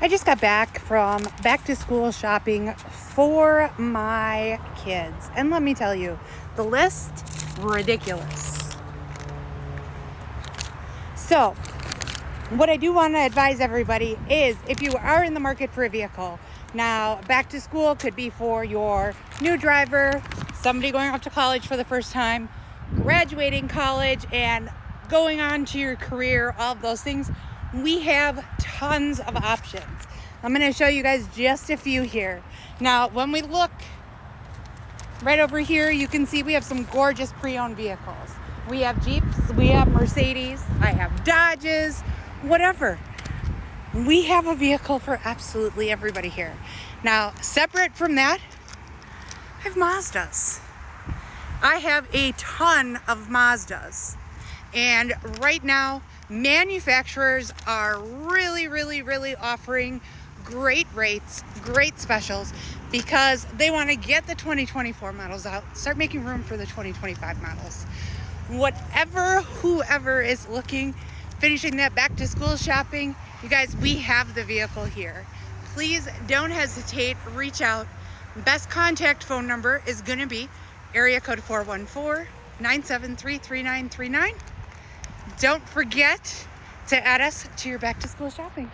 I just got back from back to school shopping for my kids. And let me tell you, the list, ridiculous. So, what I do want to advise everybody is if you are in the market for a vehicle, now back to school could be for your new driver, somebody going off to college for the first time, graduating college and going on to your career, all of those things. We have tons of options. I'm going to show you guys just a few here. Now, when we look right over here, you can see we have some gorgeous pre-owned vehicles. We have Jeeps, we have Mercedes, I have Dodges, whatever. We have a vehicle for absolutely everybody here. Now, separate from that, I have Mazdas. I have a ton of Mazdas. And right now, manufacturers are really offering great rates, great specials, because they want to get the 2024 models out, start making room for the 2025 models. Whoever is looking, finishing that back to school shopping, you guys, we have the vehicle here. Please don't hesitate, reach out. Best contact phone number is going to be area code 414-973-3939. Don't forget to add us to your back to school shopping.